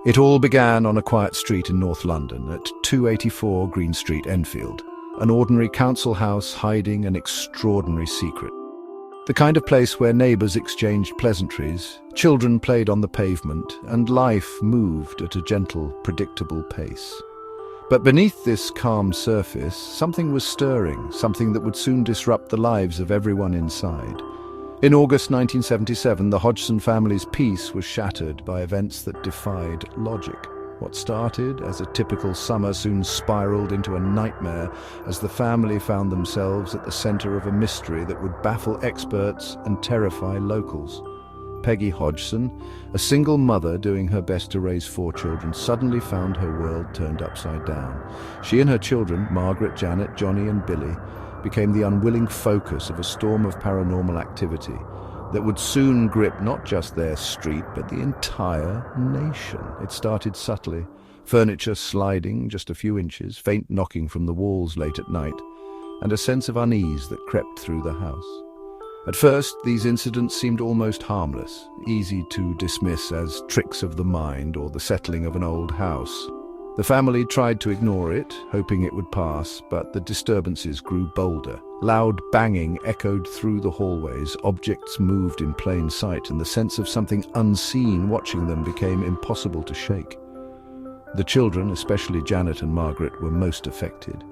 It all began on a quiet street in North London at 284 Green Street, Enfield, an ordinary council house hiding an extraordinary secret. The kind of place where neighbours exchanged pleasantries, children played on the pavement, and life moved at a gentle, predictable pace. But beneath this calm surface, something was stirring, something that would soon disrupt the lives of everyone inside. In August 1977, the Hodgson family's peace was shattered by events that defied logic. What started as a typical summer soon spiraled into a nightmare as the family found themselves at the center of a mystery that would baffle experts and terrify locals. Peggy Hodgson, a single mother doing her best to raise 4 children, suddenly found her world turned upside down. She and her children, Margaret, Janet, Johnny and Billy, became the unwilling focus of a storm of paranormal activity that would soon grip not just their street, but the entire nation. It started subtly, furniture sliding just a few inches, faint knocking from the walls late at night, and a sense of unease that crept through the house. At first, these incidents seemed almost harmless, easy to dismiss as tricks of the mind or the settling of an old house. The family tried to ignore it, hoping it would pass, but the disturbances grew bolder. Loud banging echoed through the hallways, objects moved in plain sight, and the sense of something unseen watching them became impossible to shake. The children, especially Janet and Margaret, were most affected.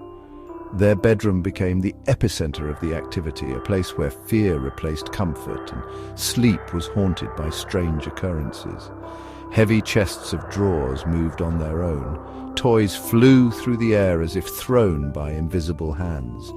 Their bedroom became the epicenter of the activity, a place where fear replaced comfort and sleep was haunted by strange occurrences. Heavy chests of drawers moved on their own. Toys flew through the air as if thrown by invisible hands,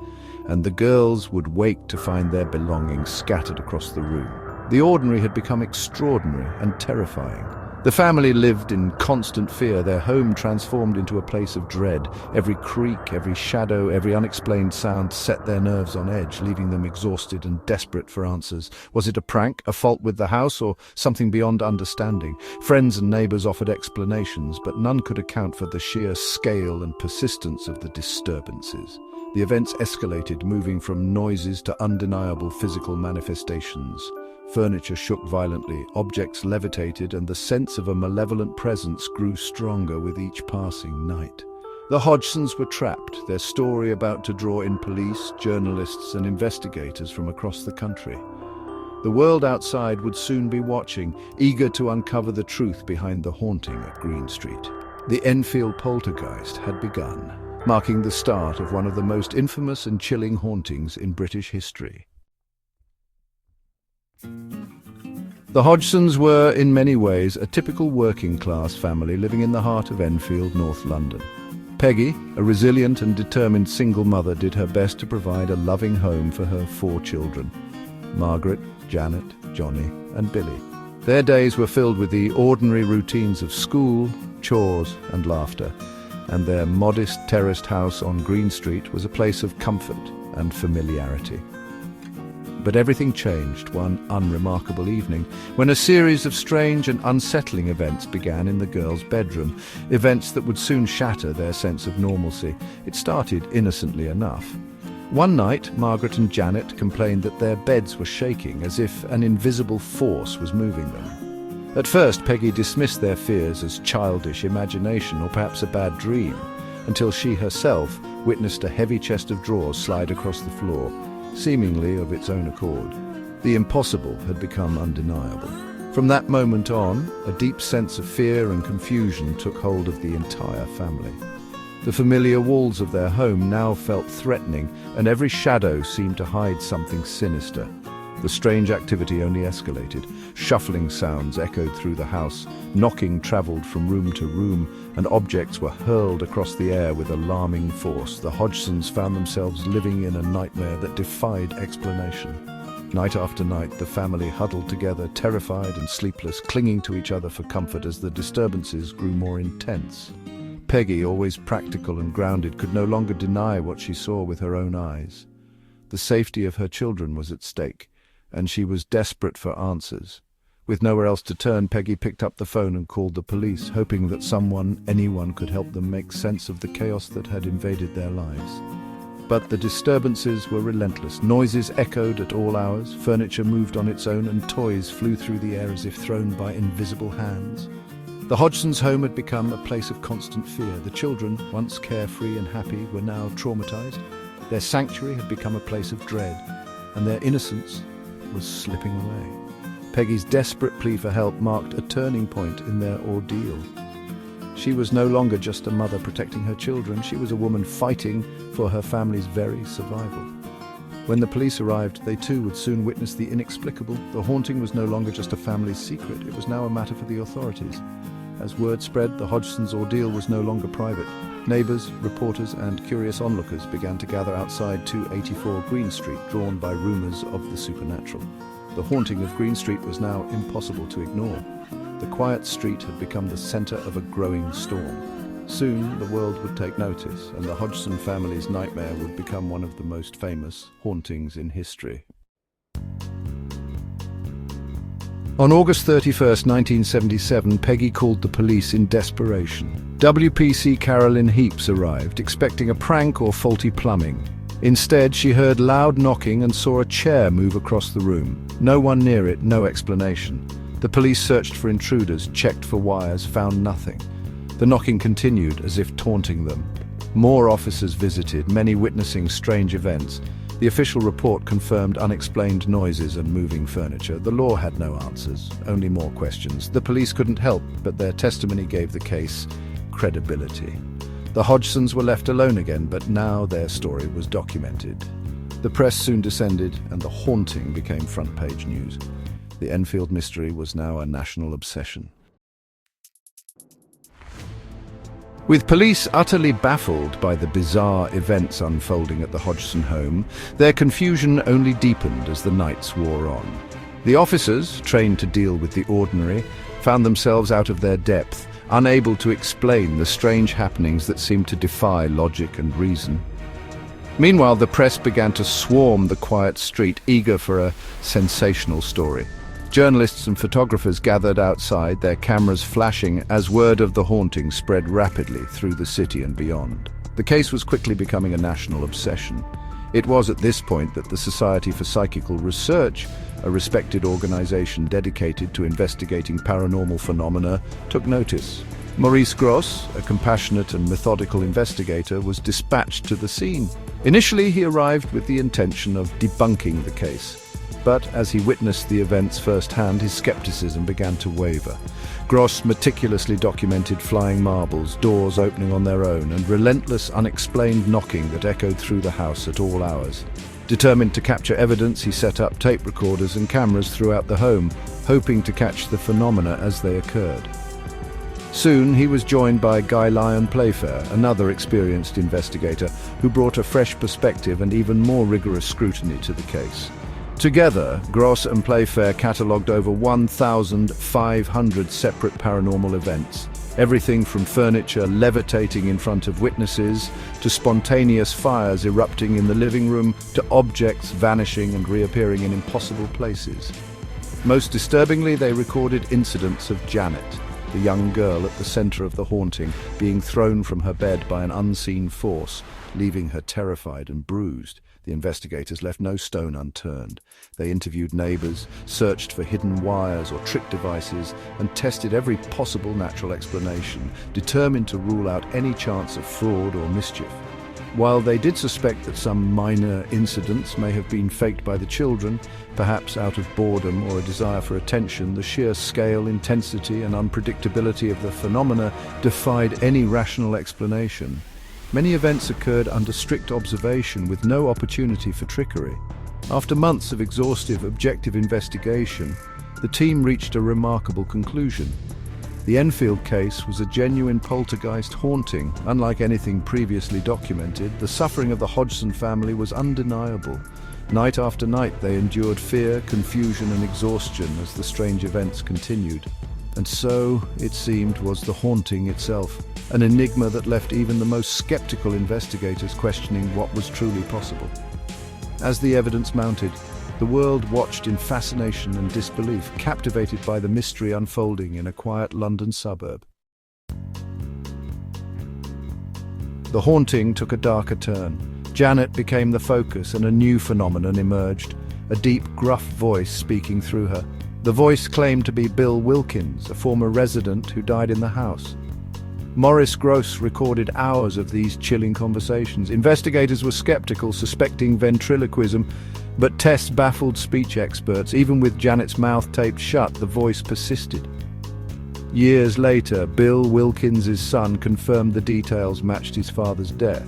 and the girls would wake to find their belongings scattered across the room. The ordinary had become extraordinary and terrifying. The family lived in constant fear, their home transformed into a place of dread. Every creak, every shadow, every unexplained sound set their nerves on edge, leaving them exhausted and desperate for answers. Was it a prank, a fault with the house, or something beyond understanding? Friends and neighbours offered explanations, but none could account for the sheer scale and persistence of the disturbances. The events escalated, moving from noises to undeniable physical manifestations. Furniture shook violently, objects levitated, and the sense of a malevolent presence grew stronger with each passing night. The Hodgsons were trapped, their story about to draw in police, journalists, and investigators from across the country. The world outside would soon be watching, eager to uncover the truth behind the haunting at Green Street. The Enfield Poltergeist had begun, marking the start of one of the most infamous and chilling hauntings in British history. The Hodgsons were, in many ways, a typical working-class family living in the heart of Enfield, North London. Peggy, a resilient and determined single mother, did her best to provide a loving home for her 4 children, Margaret, Janet, Johnny and Billy. Their days were filled with the ordinary routines of school, chores and laughter, and their modest terraced house on Green Street was a place of comfort and familiarity. But everything changed one unremarkable evening, when a series of strange and unsettling events began in the girls' bedroom, events that would soon shatter their sense of normalcy. It started innocently enough. One night, Margaret and Janet complained that their beds were shaking, as if an invisible force was moving them. At first, Peggy dismissed their fears as childish imagination or perhaps a bad dream, until she herself witnessed a heavy chest of drawers slide across the floor, seemingly of its own accord. The impossible had become undeniable. From that moment on, a deep sense of fear and confusion took hold of the entire family. The familiar walls of their home now felt threatening, and every shadow seemed to hide something sinister. The strange activity only escalated. Shuffling sounds echoed through the house, knocking travelled from room to room, and objects were hurled across the air with alarming force. The Hodgsons found themselves living in a nightmare that defied explanation. Night after night, the family huddled together, terrified and sleepless, clinging to each other for comfort as the disturbances grew more intense. Peggy, always practical and grounded, could no longer deny what she saw with her own eyes. The safety of her children was at stake, and she was desperate for answers. With nowhere else to turn, Peggy picked up the phone and called the police, hoping that anyone could help them make sense of the chaos that had invaded their lives. But the disturbances were relentless. Noises echoed at all hours, furniture moved on its own, and toys flew through the air as if thrown by invisible hands. The Hodgsons' home had become a place of constant fear. The children, once carefree and happy, were now traumatized. Their sanctuary had become a place of dread, and their innocence was slipping away. Peggy's desperate plea for help marked a turning point in their ordeal. She was no longer just a mother protecting her children, she was a woman fighting for her family's very survival. When the police arrived, they too would soon witness the inexplicable. The haunting was no longer just a family's secret, it was now a matter for the authorities. As word spread, the Hodgsons' ordeal was no longer private. Neighbours, reporters and curious onlookers began to gather outside 284 Green Street, drawn by rumours of the supernatural. The haunting of Green Street was now impossible to ignore. The quiet street had become the centre of a growing storm. Soon the world would take notice, and the Hodgson family's nightmare would become one of the most famous hauntings in history. On August 31st, 1977, Peggy called the police in desperation. WPC Carolyn Heaps arrived, expecting a prank or faulty plumbing. Instead, she heard loud knocking and saw a chair move across the room. No one near it, no explanation. The police searched for intruders, checked for wires, found nothing. The knocking continued, as if taunting them. More officers visited, many witnessing strange events. The official report confirmed unexplained noises and moving furniture. The law had no answers, only more questions. The police couldn't help, but their testimony gave the case credibility. The Hodgsons were left alone again, but now their story was documented. The press soon descended, and the haunting became front-page news. The Enfield mystery was now a national obsession. With police utterly baffled by the bizarre events unfolding at the Hodgson home, their confusion only deepened as the nights wore on. The officers, trained to deal with the ordinary, found themselves out of their depth, unable to explain the strange happenings that seemed to defy logic and reason. Meanwhile, the press began to swarm the quiet street, eager for a sensational story. Journalists and photographers gathered outside, their cameras flashing as word of the haunting spread rapidly through the city and beyond. The case was quickly becoming a national obsession. It was at this point that the Society for Psychical Research, a respected organization dedicated to investigating paranormal phenomena, took notice. Maurice Grosse, a compassionate and methodical investigator, was dispatched to the scene. Initially, he arrived with the intention of debunking the case. But as he witnessed the events firsthand, his skepticism began to waver. Grosse meticulously documented flying marbles, doors opening on their own, and relentless, unexplained knocking that echoed through the house at all hours. Determined to capture evidence, he set up tape recorders and cameras throughout the home, hoping to catch the phenomena as they occurred. Soon, he was joined by Lyon Playfair, another experienced investigator, who brought a fresh perspective and even more rigorous scrutiny to the case. Together, Grosse and Playfair catalogued over 1,500 separate paranormal events. Everything from furniture levitating in front of witnesses, to spontaneous fires erupting in the living room, to objects vanishing and reappearing in impossible places. Most disturbingly, they recorded incidents of Janet, the young girl at the center of the haunting, being thrown from her bed by an unseen force, leaving her terrified and bruised. The investigators left no stone unturned. They interviewed neighbors, searched for hidden wires or trick devices, and tested every possible natural explanation, determined to rule out any chance of fraud or mischief. While they did suspect that some minor incidents may have been faked by the children, perhaps out of boredom or a desire for attention, the sheer scale, intensity, and unpredictability of the phenomena defied any rational explanation. Many events occurred under strict observation with no opportunity for trickery. After months of exhaustive, objective investigation, the team reached a remarkable conclusion. The Enfield case was a genuine poltergeist haunting. Unlike anything previously documented, the suffering of the Hodgson family was undeniable. Night after night, they endured fear, confusion, and exhaustion as the strange events continued. And so, it seemed, was the haunting itself, an enigma that left even the most skeptical investigators questioning what was truly possible. As the evidence mounted, the world watched in fascination and disbelief, captivated by the mystery unfolding in a quiet London suburb. The haunting took a darker turn. Janet became the focus, and a new phenomenon emerged, a deep, gruff voice speaking through her. The voice claimed to be Bill Wilkins, a former resident who died in the house. Maurice Grosse recorded hours of these chilling conversations. Investigators were skeptical, suspecting ventriloquism, but tests baffled speech experts. Even with Janet's mouth taped shut, the voice persisted. Years later, Bill Wilkins' son confirmed the details matched his father's death.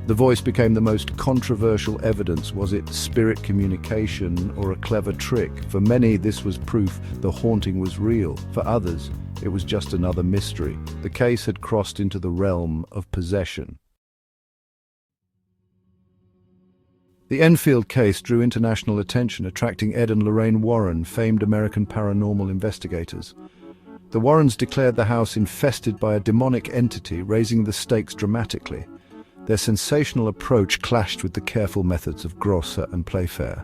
The voice became the most controversial evidence. Was it spirit communication or a clever trick? For many, this was proof the haunting was real. For others, it was just another mystery. The case had crossed into the realm of possession. The Enfield case drew international attention, attracting Ed and Lorraine Warren, famed American paranormal investigators. The Warrens declared the house infested by a demonic entity, raising the stakes dramatically. Their sensational approach clashed with the careful methods of Grosse and Playfair.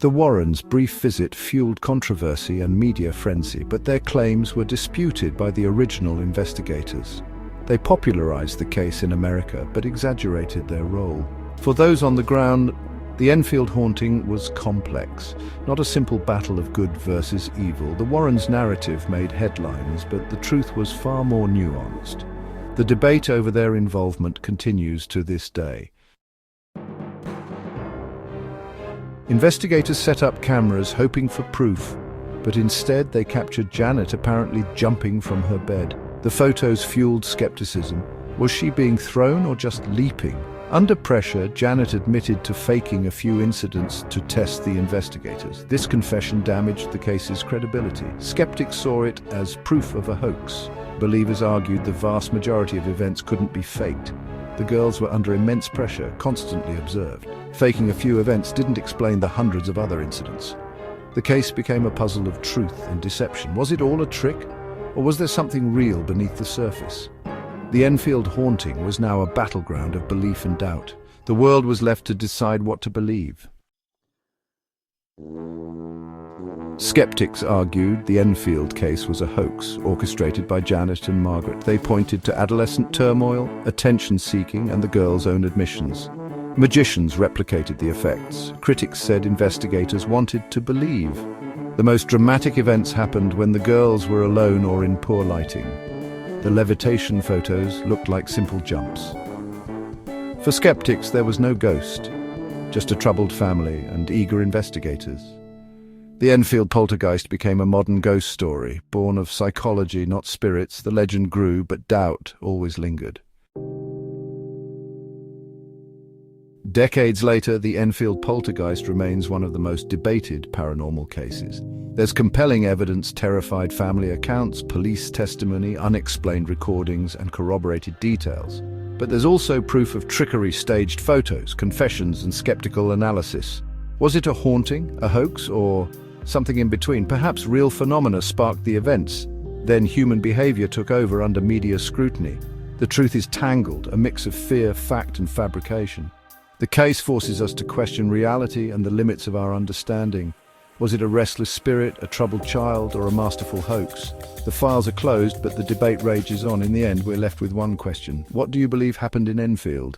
The Warrens' brief visit fueled controversy and media frenzy, but their claims were disputed by the original investigators. They popularized the case in America, but exaggerated their role. For those on the ground, the Enfield haunting was complex, not a simple battle of good versus evil. The Warrens' narrative made headlines, but the truth was far more nuanced. The debate over their involvement continues to this day. Investigators set up cameras hoping for proof, but instead they captured Janet apparently jumping from her bed. The photos fueled skepticism. Was she being thrown or just leaping? Under pressure, Janet admitted to faking a few incidents to test the investigators. This confession damaged the case's credibility. Skeptics saw it as proof of a hoax. Believers argued the vast majority of events couldn't be faked. The girls were under immense pressure, constantly observed. Faking a few events didn't explain the hundreds of other incidents. The case became a puzzle of truth and deception. Was it all a trick, or was there something real beneath the surface? The Enfield haunting was now a battleground of belief and doubt. The world was left to decide what to believe. Skeptics argued the Enfield case was a hoax, orchestrated by Janet and Margaret. They pointed to adolescent turmoil, attention-seeking, and the girls' own admissions. Magicians replicated the effects. Critics said investigators wanted to believe. The most dramatic events happened when the girls were alone or in poor lighting. The levitation photos looked like simple jumps. For skeptics, there was no ghost, just a troubled family and eager investigators. The Enfield Poltergeist became a modern ghost story, born of psychology, not spirits. The legend grew, but doubt always lingered. Decades later, the Enfield Poltergeist remains one of the most debated paranormal cases. There's compelling evidence, terrified family accounts, police testimony, unexplained recordings, and corroborated details. But there's also proof of trickery, staged photos, confessions, and skeptical analysis. Was it a haunting, a hoax, or something in between? Perhaps real phenomena sparked the events. Then human behavior took over under media scrutiny. The truth is tangled, a mix of fear, fact, and fabrication. The case forces us to question reality and the limits of our understanding. Was it a restless spirit, a troubled child, or a masterful hoax? The files are closed, but the debate rages on. In the end, we're left with one question. What do you believe happened in Enfield?